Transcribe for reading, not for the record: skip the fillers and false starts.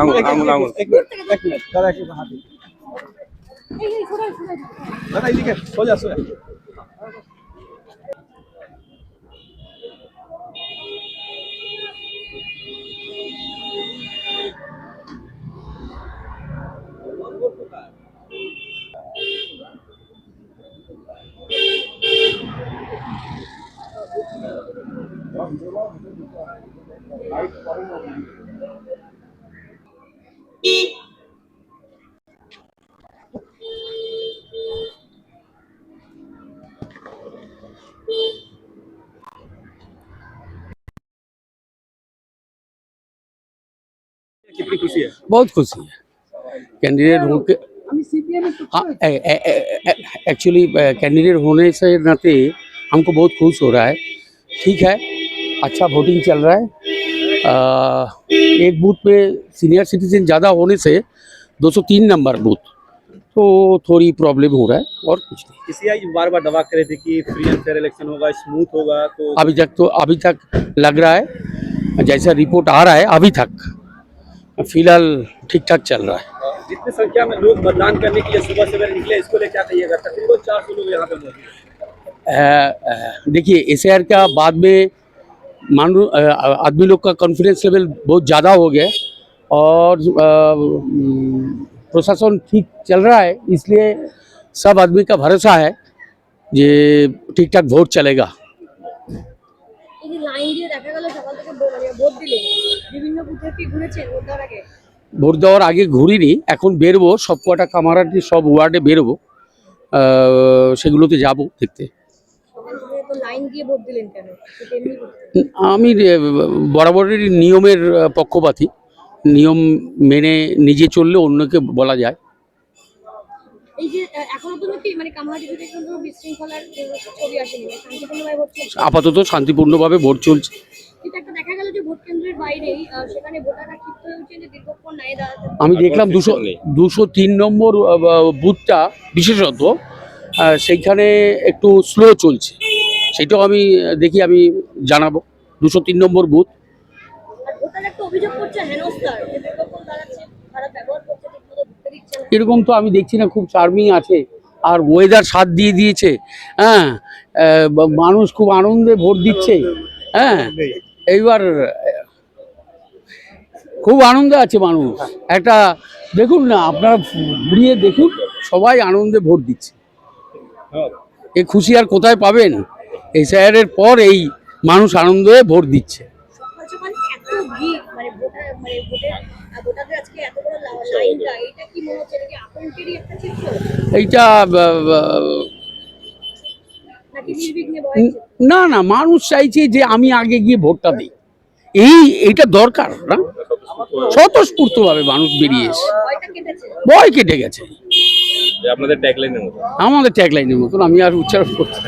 আঙুল আঙুল দাদা এইদিকে সোজা সোজা कितनी खुशी है? बहुत खुशी है कैंडिडेट होके एक्चुअली कैंडिडेट होने से नाते हमको बहुत खुश हो रहा है। ठीक है, अच्छा वोटिंग चल रहा है। एक बूथ पे सीनियर सिटीजन ज़्यादा होने से 203 नंबर बूथ तो थोड़ी प्रॉब्लम हो रहा है और कुछ नहीं। सीआई बार बार दावा करे थे कि फ्री एंड फेयर इलेक्शन होगा, स्मूथ होगा, तो अभी तक लग रहा है जैसा रिपोर्ट आ रहा है अभी तक फिलहाल ठीक ठाक चल रहा है। जितनी संख्या में लोग मतदान करने के लिए सुबह सवेरे निकले, इसको लेकर क्या कहिएगा? तकरीबन 400 लोग यहाँ पे मौजूद हैं। देखिए एसआईआर का बाद में आदमी लोग का कॉन्फिडेंस लेवल बहुत ज़्यादा हो गया और प्रशासन ठीक चल रहा है, इसलिए सब आदमी का भरोसा है যে ঠিক ঠাক ভোট চলেगा। ভোট দেওয়ার আগে ঘুরিনি, এখন বেরবো, সব কটা কামারাটি সব ওয়ার্ডে বেরোবো, সেগুলোতে যাব দেখতে। আমি বরাবরের নিয়মের পক্ষপাতী, নিয়ম মেনে নিজে চললে অন্যকে বলা যায়। আপাতত শান্তিপূর্ণভাবে ভোট চলছে। আমি দেখলাম 203 নম্বর বুথটা বিশেষত সেইখানে একটু স্লো চলছে, সেটাও আমি দেখি, আমি জানাবো। 203 নম্বর বুথ এরকম তো আমি দেখছি না, খুব চার্মিং আছে আর ওয়েদার সাথ দিয়ে দিয়েছে। হ্যাঁ, মানুষ খুব আনন্দে ভোট দিচ্ছে। হ্যাঁ, এইবার খুব আনন্দে আছে মানুষ। একটা দেখুন না, আপনারা ঘুরিয়ে দেখুন, সবাই আনন্দে ভোট দিচ্ছে। এই খুশি আর কোথায় পাবেন? এসআইআরের পর এই মানুষ আনন্দে ভোট দিচ্ছে। এইটা না না, মানুষ চাইছে যে আমি আগে গিয়ে ভোটটা দিই, এইটা দরকার না, স্বতঃস্ফূর্তভাবে মানুষ বেরিয়ে এসে ভয় কেটে গেছে। আমাদের ট্যাগলাইনের মতো, আমাদের ট্যাগলাইনের মতন আমি আর উচ্চারণ করতে